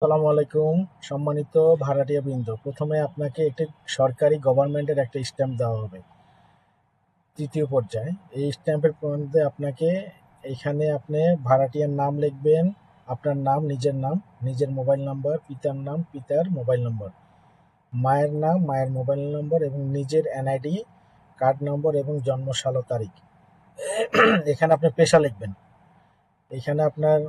আসসালামু আলাইকুম। সম্মানিত ভাড়াটিয়া বৃন্দ, প্রথমে আপনাকে একটি সরকারি গভর্নমেন্টের একটা স্ট্যাম্প দেওয়া হবে তৃতীয় পর্যায়ে। এই স্ট্যাম্পের মধ্যে আপনাকে এখানে আপনি ভাড়াটিয়ার নাম লিখবেন, আপনার নাম, নিজের নাম, নিজের মোবাইল নাম্বার, পিতার নাম, পিতার মোবাইল নম্বর, মায়ের নাম, মায়ের মোবাইল নম্বর এবং নিজের এনআইডি কার্ড নম্বর এবং জন্ম সাল ও তারিখ। এখানে আপনি পেশা লিখবেন, এখানে আপনার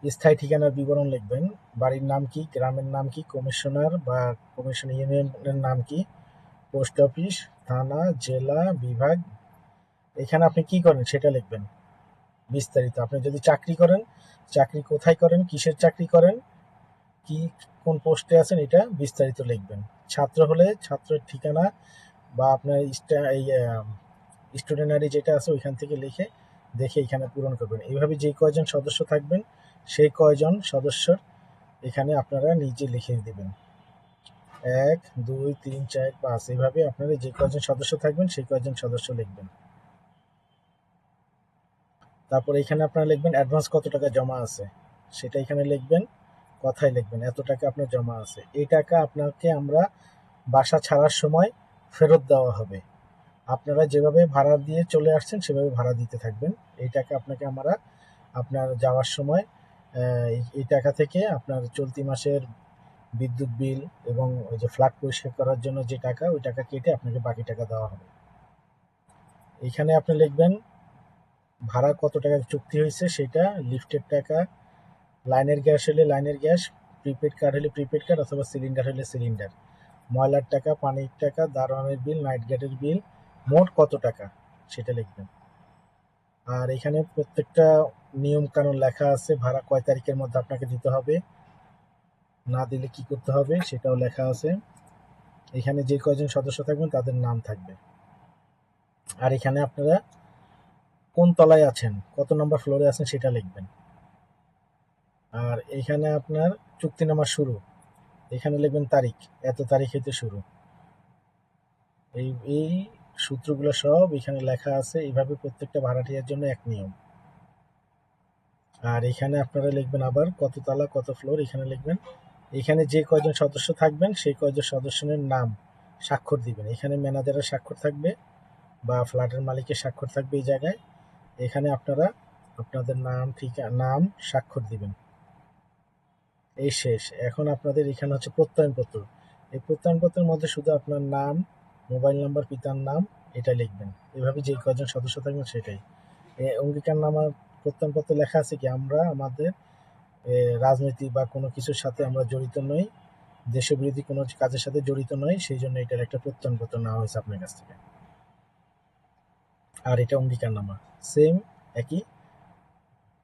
স্থায়ী ঠিকানার বিবরণ লিখবেন, বাড়ির নাম কি, গ্রামের নাম কি, কমিশনার বা কমিশন ইউনিয়নের নাম কি, পোস্ট অফিস, থানা, জেলা, বিভাগ, এখানে আপনি কি করেন সেটা লিখবেন বিস্তারিত। আপনি যদি চাকরি করেন, চাকরি কোথায় করেন, কিসের চাকরি করেন, কি কোন পোস্টে আছেন, এটা বিস্তারিত লিখবেন। ছাত্র হলে ছাত্রের ঠিকানা বা আপনার স্টুডেন্ট আইডি যেটা আছে ওইখান থেকে লিখে দেখে এখানে পূরণ করবেন। এইভাবে যে কয়জন সদস্য থাকবেন সেই কয়জন সদস্যর এখানে আপনারা নিজে লিখে দেবেন। 1 2 3 4 5 এইভাবে আপনারা যে কয়জন সদস্য থাকবেন সেই কয়জন সদস্য লিখবেন। তারপর এখানে আপনারা লিখবেন অ্যাডভান্স কত টাকা জমা আছে সেটা এখানে লিখবেন, কথায় লিখবেন এত টাকা আপনার জমা আছে। এই টাকা আপনাকে আমরা বাসা ছাড়ার সময় ফেরত দেওয়া হবে। আপনারা যেভাবে ভাড়া দিয়ে চলে আসছেন সেভাবে ভাড়া দিতে থাকবেন। এই টাকা আপনাকে আমরা আপনার যাওয়ার সময় এই টাকা থেকে আপনার চলতি মাসের বিদ্যুৎ বিল এবং ওই যে ফ্ল্যাট পরিষ্কার করার জন্য যে টাকা, ওই টাকা কেটে আপনাকে বাকি টাকা দেওয়া হবে। এখানে আপনি লিখবেন ভাড়া কত টাকা চুক্তি হয়েছে সেটা, লিফটের টাকা, লাইনের গ্যাস হলে লাইনের গ্যাস, প্রিপেড কার্ড হলে প্রিপেড কার্ড অথবা সিলিন্ডার হলে সিলিন্ডার, ময়লার টাকা, পানির টাকা, দারোয়ানের বিল, নাইট গার্ডের বিল, মোট কত টাকা সেটা লিখবেন। আর এখানে প্রত্যেকটা নিয়ম কানুন লেখা আছে, ভাড়া কয় তারিখের মধ্যে আপনাকে দিতে হবে, না দিলে কি করতে হবে সেটাও লেখা আছে। এখানে যে কয়জন সদস্য থাকবেন তাদের নাম থাকবে। আর এখানে আপনারা কোন তলায় আছেন, কত নম্বর ফ্লোরে আছেন সেটা লিখবেন। আর এখানে আপনার চুক্তিনামা শুরু, এখানে লিখবেন তারিখ, এত তারিখ হইতে শুরু। এই এই সূত্রগুলো সব এখানে লেখা আছে। এইভাবে প্রত্যেকটা ভাড়াটিয়ার জন্য এক নিয়ম। আর এখানে আপনারা লিখবেন আবার কত তলা কত ফ্লোর, এখানে লিখবেন। এখানে যে কয়জন সদস্য থাকবেন সেই কয়জন সদস্যের নাম স্বাক্ষর দিবেন। এখানে ম্যানেজারের স্বাক্ষর থাকবে বা ফ্ল্যাটের মালিকের স্বাক্ষর থাকবে এই জায়গায়। এখানে আপনারা আপনাদের নাম, নাম স্বাক্ষর দিবেন। এই শেষ। এখন আপনাদের এখানে হচ্ছে প্রত্যয়নপত্র। এই প্রত্যয়নপত্রের মধ্যে শুধু আপনার নাম, মোবাইল নাম্বার, পিতার নাম এটা লিখবেন। এভাবে যে কয়জন সদস্য থাকবেন সেটাই। অঙ্গীকারনামার প্রত্যয়নপত্রে লেখা আছে কি আমরা আমাদের রাজনীতি বা কোনো কিছুর সাথে আমরা জড়িত নই, দেশবিরোধী কোনো কাজের সাথে জড়িত নই, সেই জন্য এটার একটা প্রত্যয়নপত্র নেওয়া হয়েছে আপনার কাছ থেকে। আর এটা অঙ্গীকারনামা সেম একই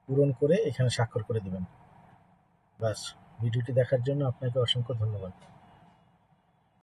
পূরণ করে এখানে স্বাক্ষর করে দিবেন। ব্যাস। ভিডিওটি দেখার জন্য আপনাকে অসংখ্য ধন্যবাদ।